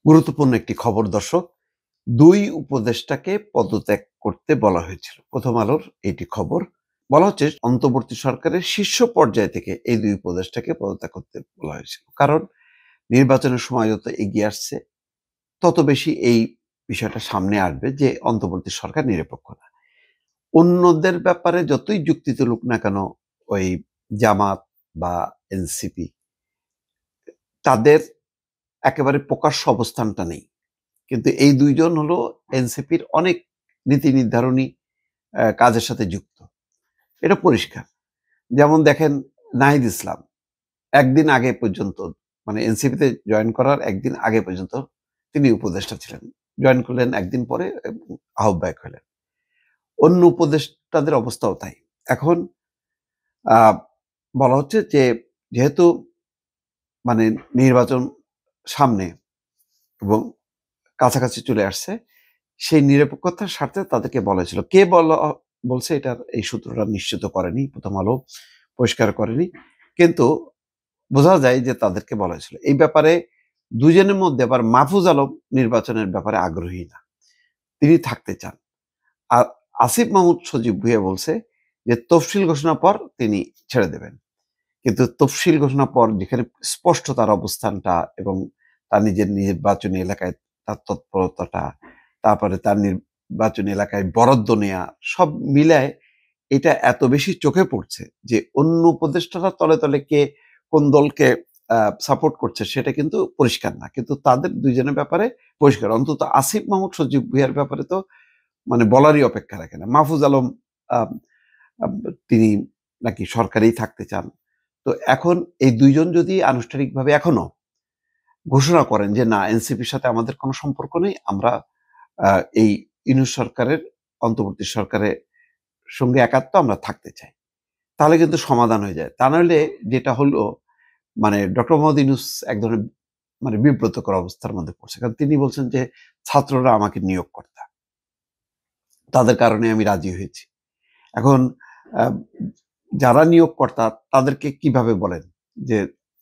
গুরুত্বপূর্ণ একটি খবর দর্শক। ২ উপদেষ্টাকে পদত্যাগ করতে বলা হয়েছিল। প্রথম আলোর এটি খবর। বলা হচ্ছে অন্তর্বর্তী সরকারের শীর্ষ পর্যায় থেকে এই ২ উপদেষ্টাকে পদত্যাগ করতে বলা হয়েছিল। কারণ নির্বাচনের সময় যত এগিয়ে আসছে তত বেশি এই বিষয়টা সামনে আসবে যে অন্তর্বর্তী সরকার নিরপেক্ষ না। অন্যদের ব্যাপারে যতই যুক্তি তুলুক না কেন ওই জামাত বা এনসিপি, তাদের একেবারে প্রকাশ্য অবস্থানটা নেই। কিন্তু এই ২ জন হলো এনসিপির অনেক নীতি নির্ধারণী কাজের সাথে যুক্ত। এটা পরিষ্কার। যেমন দেখেন নাহিদ ইসলাম একদিন আগে পর্যন্ত মানে এনসিপিতে জয়েন করার একদিন আগে পর্যন্ত তিনি উপদেষ্টা ছিলেন। জয়েন করলেন একদিন পরে এবং আহ্বায়ক হলেন। অন্য উপদেষ্টাদের অবস্থাও তাই। এখন আ বলা হচ্ছে যে যেহেতু মানে নির্বাচন সামনে এবং কাছাকাছি চলে আসছে, সেই নিরপেক্ষতার স্বার্থে তাদেরকে বলা হয়েছিল। কে বলছে এটার এই সূত্রটা নিশ্চিত করেনি, প্রথম আলো পরিষ্কার করেনি। কিন্তু বোঝা যায় যে তাদেরকে বলা হয়েছিল। এই ব্যাপারে দুজনের মধ্যে আবার মাহফুজ আলম নির্বাচনের ব্যাপারে আগ্রহী না। তিনি থাকতে চান। আর আসিফ মাহমুদ সজীব ভুঁইয়া বলছে যে তফসিল ঘোষণার পর তিনি ছেড়ে দেবেন। কিন্তু তফসিল ঘোষণার পর যেখানে স্পষ্ট তার অবস্থানটা এবং তার নিজের নির্বাচনী এলাকায় তার তৎপরতাটা, তারপরে তার নির্বাচনী এলাকায় বরাদ্দ নেয়া, সব মিলায় এটা এত বেশি চোখে পড়ছে যে অন্য উপদেষ্টারা তলে তলে কে কোন দলকে সাপোর্ট করছে সেটা কিন্তু পরিষ্কার না। কিন্তু তাদের ২ জনের ব্যাপারে পরিষ্কার। অন্তত আসিফ মাহমুদ সজীব ভুঁইয়ার ব্যাপারে তো মানে বলারই অপেক্ষা রাখে না। মাহফুজ আলম আম আব তিনি নাকি সরকারেই থাকতে চান। তো এখন এই ২ জন যদি আনুষ্ঠানিকভাবে এখনো ঘোষণা করেন যে না এনসিপির সাথে আমাদের কোনো সম্পর্ক নেই, আমরা আ এই ইউনূস সরকারের অন্তর্বর্তী সরকারের সঙ্গে একাত্ম আমরা থাকতে চাই। তাহলে কিন্তু সমাধান হয়ে যায়। তা নইলে যেটা হলো মানে ডক্টর মোহাম্মদ ইউনূস এক ধরনের মানে বিব্রতকর অবস্থার মধ্যে পড়ছে। কারণ তিনি বলছেন যে ছাত্ররা আমাকে নিয়োগকর্তা। তাদের কারণে আমি রাজি হয়েছি। এখন আ যারা নিয়োগকর্তা তাদেরকে কিভাবে বলেন যে,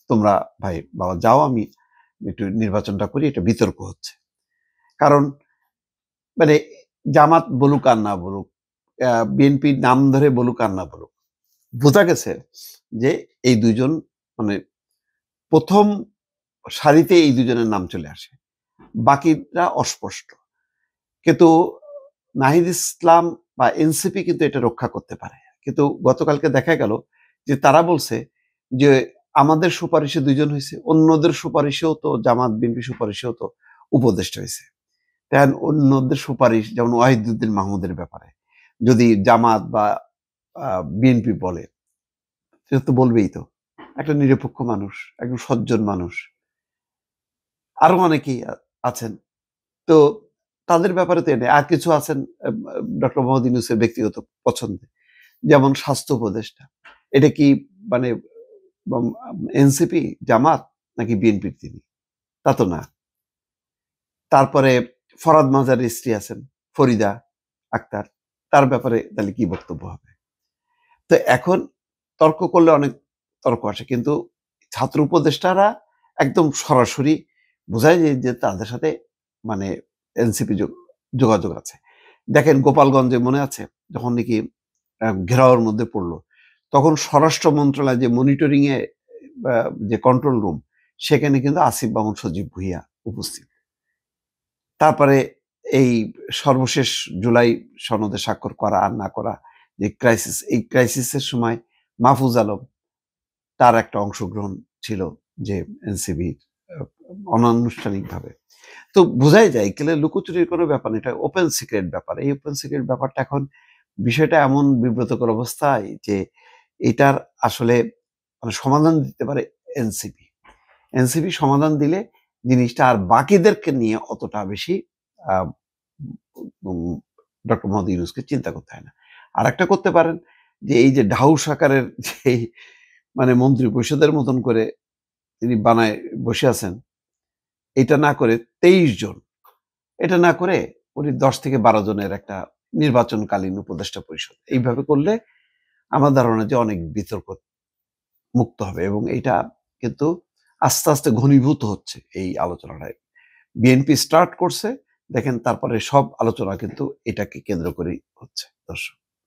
"তোমরা ভাই বাবা যাও আমি একটু নির্বাচনটা করি, এটা বিতর্ক হচ্ছে।" কারণ মানে জামাত বলুক আর না বলুক, বিএনপির নাম ধরে বলুক আর না বলুক, বোঝা গেছে যে এই ২ জন মানে ১ম সারিতে এই ২ জনের নাম চলে আসে। বাকিরা অস্পষ্ট। কিন্তু নাহিদ ইসলাম বা এনসিপি কিন্তু এটা রক্ষা করতে পারে। কিন্তু গতকালকে দেখা গেল যে তারা বলছে যে আমাদের সুপারিশে ২ জন হইছে। অন্যদের সুপারিশেও তো জামাত বিএনপি সুপারিশেও তো উপদেষ্টা হইছে। দেখেন অন্যদের সুপারিশ যেমন ওয়াহিদুদ্দিন মাহমুদের ব্যাপারে যদি জামাত বা বিএনপি বলে, সে তো বলবেই তো। একটা নিরপেক্ষ মানুষ, একজন সজ্জন মানুষ। আরো অনেকেই আছেন। তো তাদের ব্যাপারে তো আর কিছু আছেন ডক্টর মোহাম্মদ ইউনূসের ব্যক্তিগত পছন্দে। যেমন স্বাস্থ্য উপদেষ্টা। এটা কি মানে বম এনসিপি, জামাত নাকি বিএনপির তিনি? তা তো না। তারপরে ফরহাদ মাহজারের স্ত্রী আছেন, ফরিদা আক্তার। তার ব্যাপারে তাহলে কি বক্তব্য হবে? তো এখন তর্ক করলে অনেক তর্ক আসে। কিন্তু ছাত্র উপদেষ্টারা একদম সরাসরি বোঝাই যায় যে তাদের সাথে মানে এনসিপি যোগাযোগ আছে। দেখেন গোপালগঞ্জে মনে আছে? যখন নাকি ঘেরাওয়ের মধ্যে পড়ল, তখন স্বরাষ্ট্র মন্ত্রণালয় যে মনিটরিং এ আ যে কন্ট্রোল রুম, সেখানে কিন্তু আসিফ মাহমুদ সজীব ভুঁইয়া উপস্থিত। তারপরে এই সর্বশেষ জুলাই সনদে স্বাক্ষর করা আর না করা যে ক্রাইসিস, এই ক্রাইসিসের সময় মাহফুজ আলম তার একটা অংশগ্রহণ ছিল যে এনসিবির আ অনানুষ্ঠানিকভাবে। তো বোঝাই যায় এখানে লুকোচুরির কোনো ব্যাপার না। এটা ওপেন সিক্রেট ব্যাপার। এই ওপেন সিক্রেট ব্যাপারটা এখন বিষয়টা এমন বিব্রতকর অবস্থায় যে এটার আসলে মানে সমাধান দিতে পারে এনসিপি। এনসিপি সমাধান দিলে জিনিসটা আর বাকিদেরকে নিয়ে অতটা বেশি আ উম ডক্টর মোহাম্মদ ইউনূসকে চিন্তা করতে হয় না। আরেকটা করতে পারেন যে এই যে ঢাউস আকারের যেই মানে মন্ত্রিপরিষদের মতন করে তিনি বানায় বসে আছেন, এটা না করে ২৩ জন, এটা না করে উনি ১০ থেকে ১২ জনের একটা নির্বাচনকালীন উপদেষ্টা পরিষদ। এইভাবে করলে আমার ধারণা যে অনেক বিতর্ক মুক্ত হবে এবং এইটা কিন্তু আস্তে, আস্তে ঘনীভূত হচ্ছে এই আলোচনাটায়। বিএনপি স্টার্ট করছে, দেখেন তারপরে সব আলোচনা কিন্তু এটাকে কেন্দ্র করেই হচ্ছে। দর্শক।